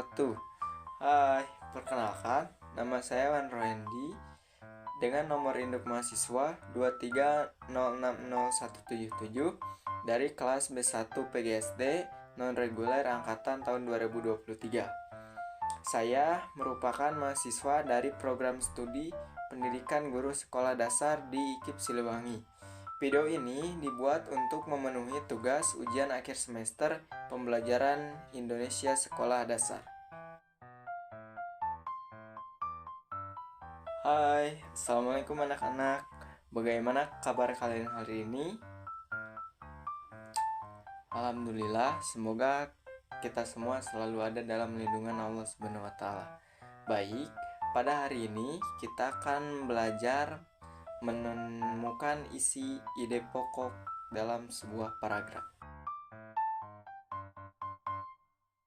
wabarakatuh. Hai, perkenalkan, nama saya Wan Roendi dengan nomor induk mahasiswa 230600177 dari kelas B1 PGSD non-reguler angkatan tahun 2023. Saya merupakan mahasiswa dari program studi pendidikan guru sekolah dasar di IKIP Siliwangi. Video ini dibuat untuk memenuhi tugas ujian akhir semester pembelajaran Indonesia Sekolah Dasar. Hai, Assalamualaikum anak-anak. Bagaimana kabar kalian hari ini? Alhamdulillah, semoga kita semua selalu ada dalam lindungan Allah Subhanahu wa taala. Baik, pada hari ini kita akan belajar menemukan isi ide pokok dalam sebuah paragraf.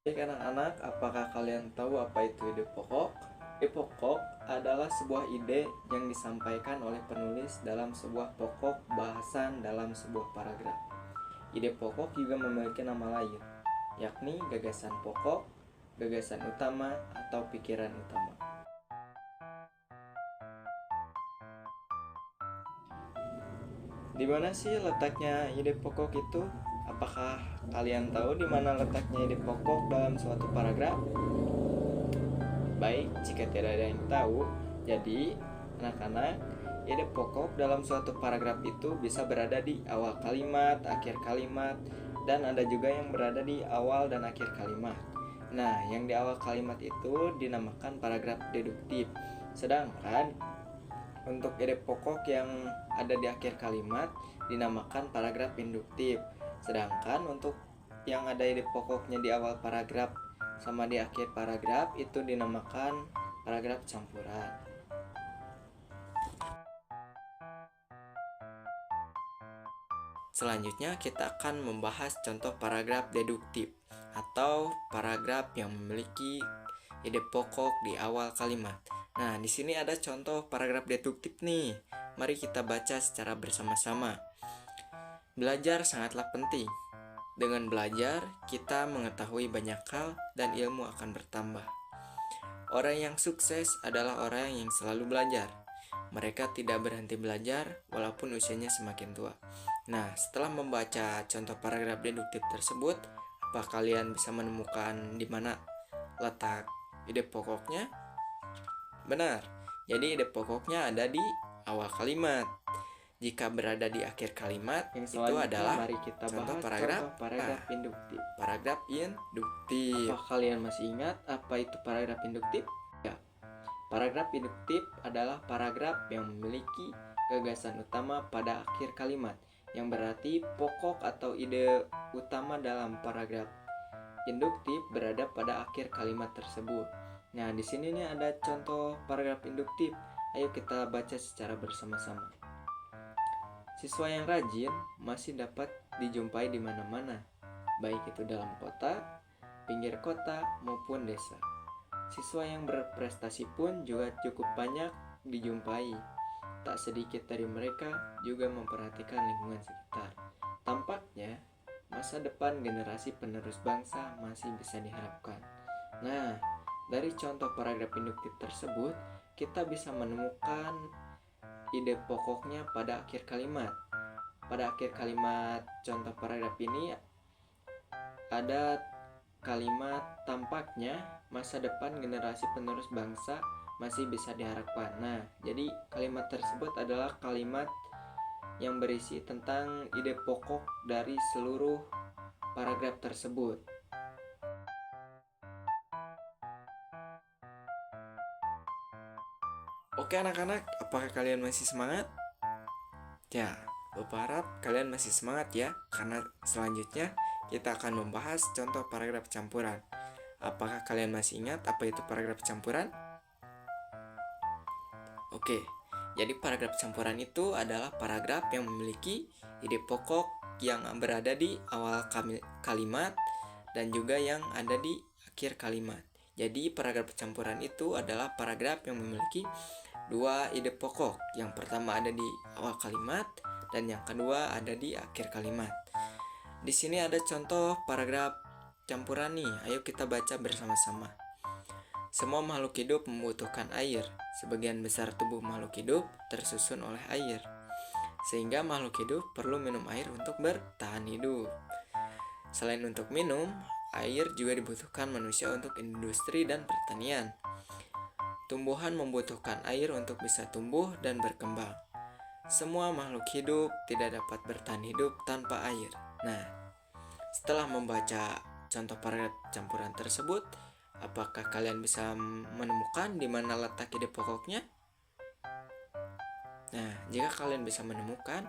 Baik anak-anak, apakah kalian tahu apa itu ide pokok? Ide pokok adalah sebuah ide yang disampaikan oleh penulis dalam sebuah pokok bahasan dalam sebuah paragraf. Ide pokok juga memiliki nama lain, yakni gagasan pokok, gagasan utama, atau pikiran utama. Di mana sih letaknya ide pokok itu? Apakah kalian tahu di mana letaknya ide pokok dalam suatu paragraf? Baik, jika tidak ada yang tahu, jadi anak-anak, ide pokok dalam suatu paragraf itu bisa berada di awal kalimat, akhir kalimat, dan ada juga yang berada di awal dan akhir kalimat. Nah, yang di awal kalimat itu dinamakan paragraf deduktif. Sedangkan untuk ide pokok yang ada di akhir kalimat dinamakan paragraf induktif. Sedangkan untuk yang ada ide pokoknya di awal paragraf sama di akhir paragraf itu dinamakan paragraf campuran. Selanjutnya kita akan membahas contoh paragraf deduktif atau paragraf yang memiliki ide pokok di awal kalimat. Nah, di sini ada contoh paragraf deduktif nih. Mari kita baca secara bersama-sama. Belajar sangatlah penting. Dengan belajar, kita mengetahui banyak hal dan ilmu akan bertambah. Orang yang sukses adalah orang yang selalu belajar. Mereka tidak berhenti belajar walaupun usianya semakin tua. Nah, setelah membaca contoh paragraf deduktif tersebut, apa kalian bisa menemukan di mana letak ide pokoknya? Benar, jadi ide pokoknya ada di awal kalimat. Jika berada di akhir kalimat, itu adalah mari kita contoh bahas paragraf induktif. Paragraf induktif. Apa kalian masih ingat apa itu paragraf induktif? Ya, paragraf induktif adalah paragraf yang memiliki gagasan utama pada akhir kalimat, yang berarti pokok atau ide utama dalam paragraf induktif berada pada akhir kalimat tersebut. Nah, di sini nih ada contoh paragraf induktif. Ayo kita baca secara bersama-sama. Siswa yang rajin masih dapat dijumpai di mana-mana, baik itu dalam kota, pinggir kota, maupun desa. Siswa yang berprestasi pun juga cukup banyak dijumpai. Tak sedikit dari mereka juga memperhatikan lingkungan sekitar. Tampaknya, masa depan generasi penerus bangsa masih bisa diharapkan. Nah, dari contoh paragraf induktif tersebut, kita bisa menemukan ide pokoknya pada akhir kalimat. Pada akhir kalimat contoh paragraf ini ada kalimat tampaknya masa depan generasi penerus bangsa masih bisa diharapkan. Nah, jadi kalimat tersebut adalah kalimat yang berisi tentang ide pokok dari seluruh paragraf tersebut. Oke anak-anak, apakah kalian masih semangat? Ya, Bapak harap kalian masih semangat ya, karena selanjutnya kita akan membahas contoh paragraf campuran. Apakah kalian masih ingat apa itu paragraf campuran? Oke, jadi paragraf campuran itu adalah paragraf yang memiliki ide pokok yang berada di awal kalimat dan juga yang ada di akhir kalimat. Jadi paragraf campuran itu adalah paragraf yang memiliki dua ide pokok. Yang pertama ada di awal kalimat dan yang kedua ada di akhir kalimat. Di sini ada contoh paragraf campuran nih. Ayo kita baca bersama-sama. Semua makhluk hidup membutuhkan air. Sebagian besar tubuh makhluk hidup tersusun oleh air, sehingga makhluk hidup perlu minum air untuk bertahan hidup. Selain untuk minum, air juga dibutuhkan manusia untuk industri dan pertanian. Tumbuhan membutuhkan air untuk bisa tumbuh dan berkembang. Semua makhluk hidup tidak dapat bertahan hidup tanpa air. Nah, setelah membaca contoh paragraf campuran tersebut, apakah kalian bisa menemukan di mana letak ide pokoknya? Nah, jika kalian bisa menemukan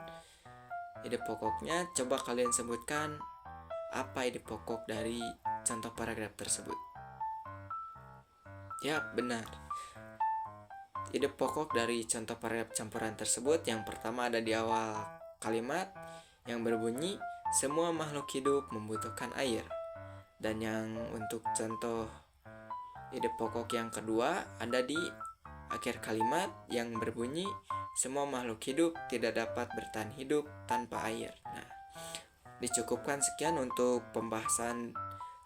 ide pokoknya, coba kalian sebutkan apa ide pokok dari contoh paragraf tersebut. Ya, benar. Ide pokok dari contoh paragraf campuran tersebut yang pertama ada di awal kalimat yang berbunyi semua makhluk hidup membutuhkan air. Dan yang untuk contoh ide pokok yang kedua ada di akhir kalimat yang berbunyi semua makhluk hidup tidak dapat bertahan hidup tanpa air. Nah, dicukupkan sekian untuk pembahasan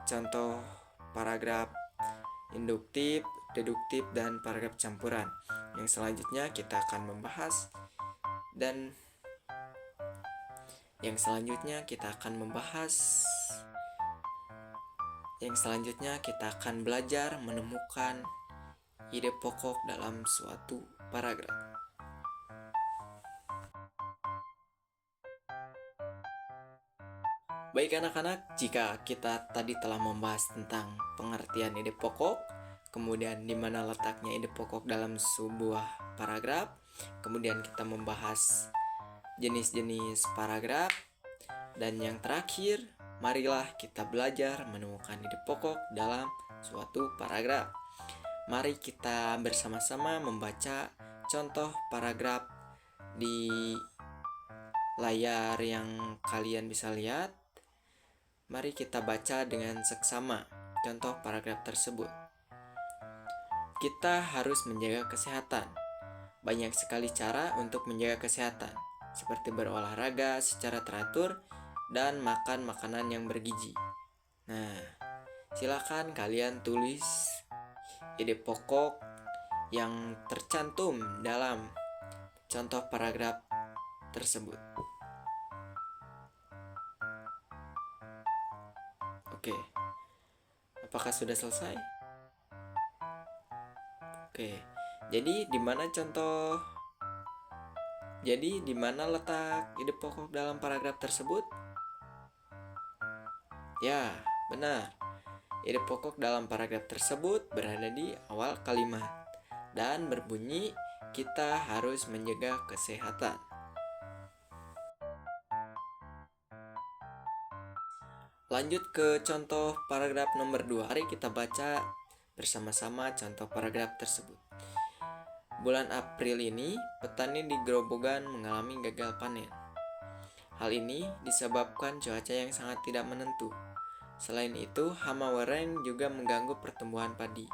contoh paragraf induktif, deduktif, dan paragraf campuran. Yang selanjutnya kita akan membahas belajar menemukan ide pokok dalam suatu paragraf. Baik anak-anak, jika kita tadi telah membahas tentang pengertian ide pokok, kemudian di mana letaknya ide pokok dalam sebuah paragraf, kemudian kita membahas jenis-jenis paragraf, dan yang terakhir, marilah kita belajar menemukan ide pokok dalam suatu paragraf. Mari kita bersama-sama membaca contoh paragraf di layar yang kalian bisa lihat. Mari kita baca dengan seksama contoh paragraf tersebut. Kita harus menjaga kesehatan. Banyak sekali cara untuk menjaga kesehatan, seperti berolahraga secara teratur dan makan makanan yang bergizi. Nah, silakan kalian tulis ide pokok yang tercantum dalam contoh paragraf tersebut. Oke, apakah sudah selesai? Oke, jadi di mana letak ide pokok dalam paragraf tersebut? Ya, benar. Ide pokok dalam paragraf tersebut berada di awal kalimat dan berbunyi kita harus menjaga kesehatan. Lanjut ke contoh paragraf nomor 2. Mari kita baca bersama-sama contoh paragraf tersebut. Bulan April ini, petani di Grobogan mengalami gagal panen. Hal ini disebabkan cuaca yang sangat tidak menentu. Selain itu, hama wereng juga mengganggu pertumbuhan padi.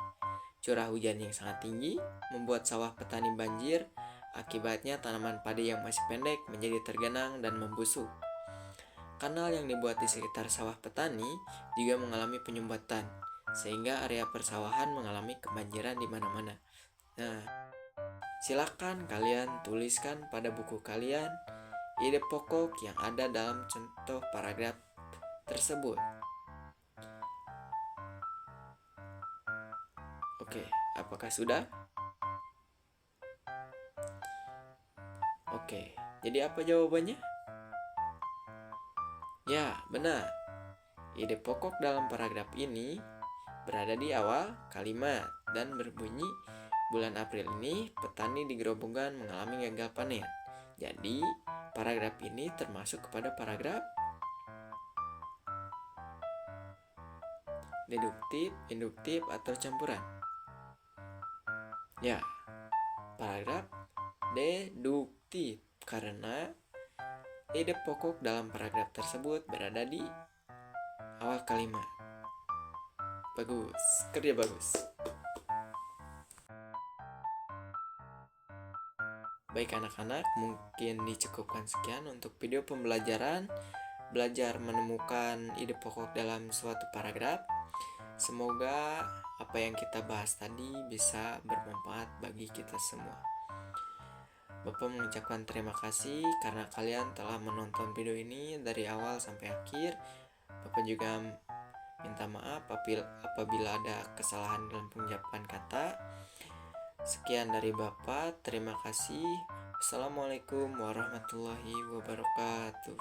Curah hujan yang sangat tinggi membuat sawah petani banjir. Akibatnya tanaman padi yang masih pendek menjadi tergenang dan membusuk. Kanal yang dibuat di sekitar sawah petani juga mengalami penyumbatan, sehingga area persawahan mengalami kebanjiran di mana-mana. Nah, silakan kalian tuliskan pada buku kalian ide pokok yang ada dalam contoh paragraf tersebut. Oke, apakah sudah? Oke, jadi apa jawabannya? Ya, benar. Ide pokok dalam paragraf ini berada di awal kalimat dan berbunyi bulan April ini petani di Grobogan mengalami gagal panen. Jadi, paragraf ini termasuk kepada paragraf deduktif, induktif, atau campuran. Ya, paragraf deduktif karena ide pokok dalam paragraf tersebut berada di awal kalimat. Bagus, kerja bagus. Baik anak-anak, mungkin dicukupkan sekian untuk video pembelajaran belajar menemukan ide pokok dalam suatu paragraf. Semoga apa yang kita bahas tadi bisa bermanfaat bagi kita semua. Bapak mengucapkan terima kasih karena kalian telah menonton video ini dari awal sampai akhir. Bapak juga minta maaf apabila ada kesalahan dalam pengucapan kata. Sekian dari Bapak, terima kasih. Assalamualaikum warahmatullahi wabarakatuh.